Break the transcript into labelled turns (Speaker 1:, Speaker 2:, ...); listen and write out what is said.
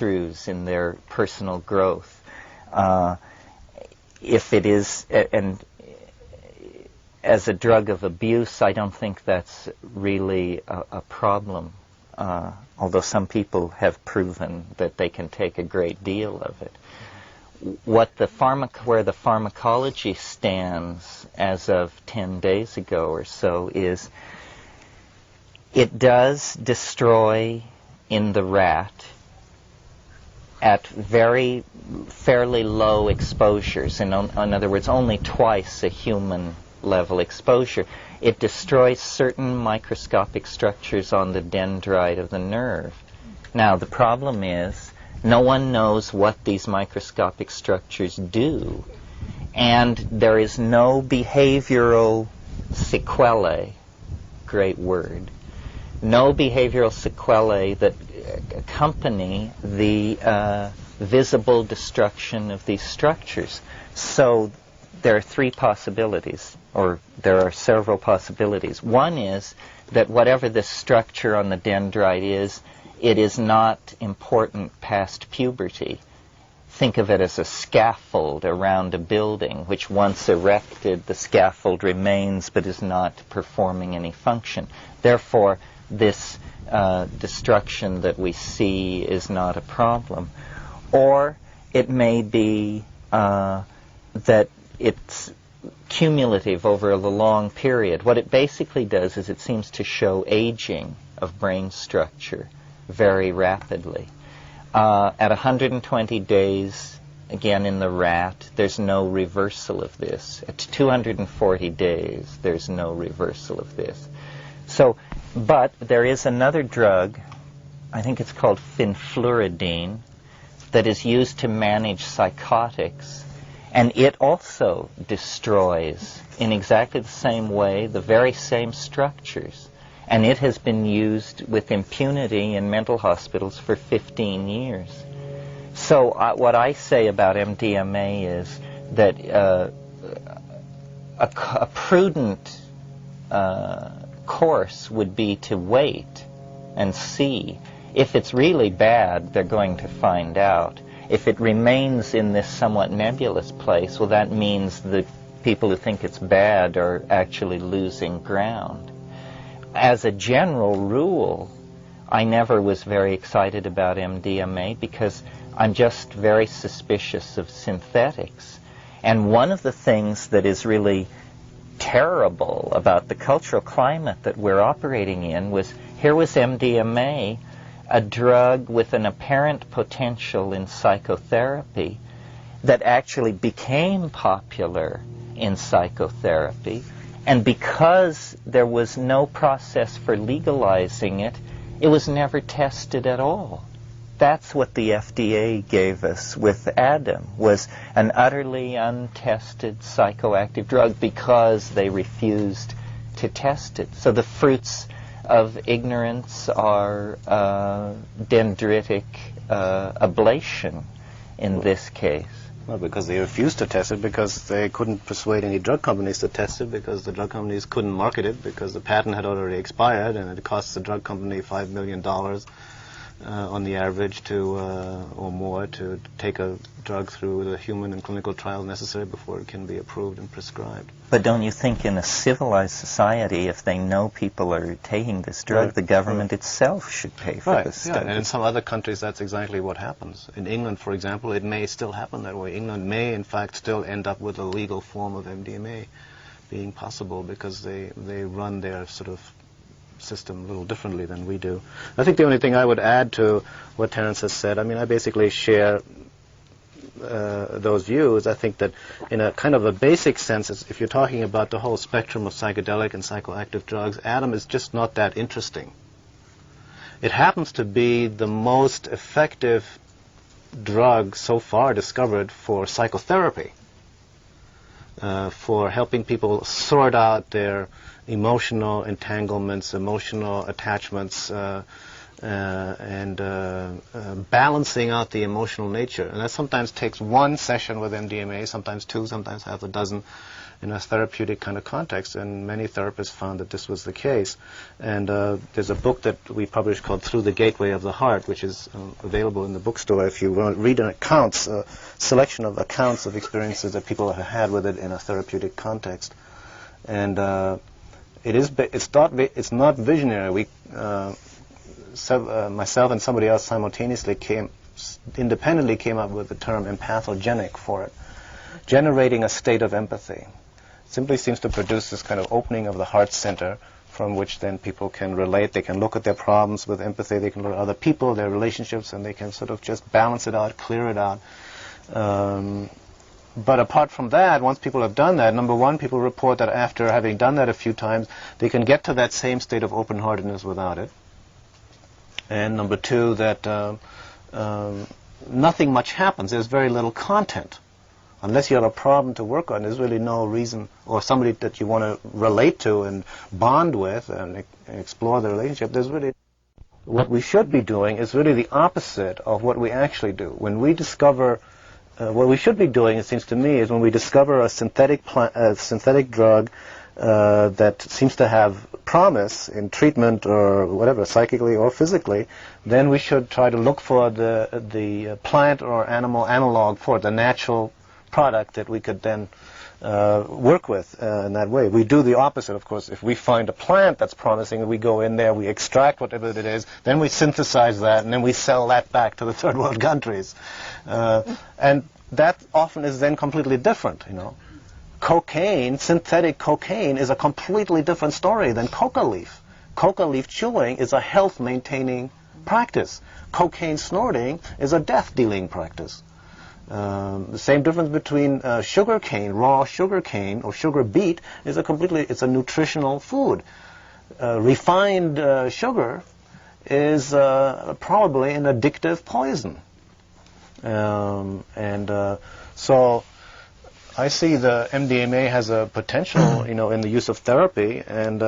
Speaker 1: breakthroughs in their personal growth. If it is, and as a drug of abuse, I don't think that's really a problem, although some people have proven that they can take a great deal of it. Where the pharmacology stands as of 10 days ago or so is it does destroy in the rat at fairly low exposures, in other words, only twice a human level exposure. It destroys certain microscopic structures on the dendrite of the nerve. Now, the problem is no one knows what these microscopic structures do, and there is no behavioral sequelae, great word, no behavioral sequelae that accompany the visible destruction of these structures. So there are three possibilities, or there are several possibilities. One is that whatever the structure on the dendrite is, it is not important past puberty. Think of it as a scaffold around a building, which once erected, the scaffold remains but is not performing any function. Therefore, this destruction that we see is not a problem. Or it may be that it's cumulative over a long period. What it basically does is it seems to show aging of brain structure very rapidly. At 120 days, again in the rat, there's no reversal of this. At 240 days, there's no reversal of this. So, but there is another drug, I think it's called fenfluridine, that is used to manage psychotics, and it also destroys in exactly the same way the very same structures. And it has been used with impunity in mental hospitals for 15 years. So what I say about MDMA is that a prudent course would be to wait and see. If it's really bad, they're going to find out. If it remains in this somewhat nebulous place, well, that means the people who think it's bad are actually losing ground. As a general rule, I never was very excited about MDMA because I'm just very suspicious of synthetics. And one of the things that is really terrible about the cultural climate that we're operating in was, here was MDMA, a drug with an apparent potential in psychotherapy that actually became popular in psychotherapy. And because there was no process for legalizing it, it was never tested at all. That's what the FDA gave us with Adam, was an utterly untested psychoactive drug because they refused to test it. So the fruits of ignorance are dendritic ablation in this case.
Speaker 2: Well, because they refused to test it because they couldn't persuade any drug companies to test it, because the drug companies couldn't market it because the patent had already expired, and it costs the drug company $5 million on the average to, or more, to take a drug through the human and clinical trial necessary before it can be approved and prescribed.
Speaker 1: But don't you think in a civilized society, if they know people are taking this drug, the government itself should pay for this stuff?
Speaker 2: And in some other countries that's exactly what happens. In England, for example, it may still happen that way. England may, in fact, still end up with a legal form of MDMA being possible because they run their sort of system a little differently than we do. I think the only thing I would add to what Terence has said, I mean, I basically share those views. I think that in a kind of a basic sense, if you're talking about the whole spectrum of psychedelic and psychoactive drugs, Adam is just not that interesting. It happens to be the most effective drug so far discovered for psychotherapy, for helping people sort out their emotional entanglements, emotional attachments, and balancing out the emotional nature. And that sometimes takes one session with MDMA, sometimes two, sometimes half a dozen in a therapeutic kind of context. And many therapists found that this was the case. And there's a book that we published called Through the Gateway of the Heart, which is available in the bookstore if you want to read an accounts, a selection of accounts of experiences that people have had with it in a therapeutic context. And it's not visionary. Myself and somebody else simultaneously independently came up with the term empathogenic for it, generating a state of empathy. Simply seems to produce this kind of opening of the heart center from which then people can relate. They can look at their problems with empathy. They can look at other people, their relationships, and they can sort of just balance it out, clear it out. But apart from that, once people have done that, number one, people report that after having done that a few times, they can get to that same state of open-heartedness without it. And number two, that nothing much happens. There's very little content. Unless you have a problem to work on, there's really no reason, or somebody that you want to relate to and bond with and explore the relationship, there's really... What we should be doing is really the opposite of what we actually do. When we discover... what we should be doing, it seems to me, is when we discover a synthetic drug that seems to have promise in treatment or whatever, psychically or physically, then we should try to look for the plant or animal analog for it, the natural product that we could then work with in that way. We do the opposite, of course. If we find a plant that's promising, we go in there, we extract whatever it is, then we synthesize that, and then we sell that back to the third world countries. And that often is then completely different, you know. Cocaine, synthetic cocaine, is a completely different story than coca leaf. Coca leaf chewing is a health-maintaining practice. Cocaine snorting is a death-dealing practice. The same difference between sugar cane, raw sugar cane or sugar beet is it's a nutritional food. Refined sugar is probably an addictive poison. So I see the MDMA has a potential, in the use of therapy, and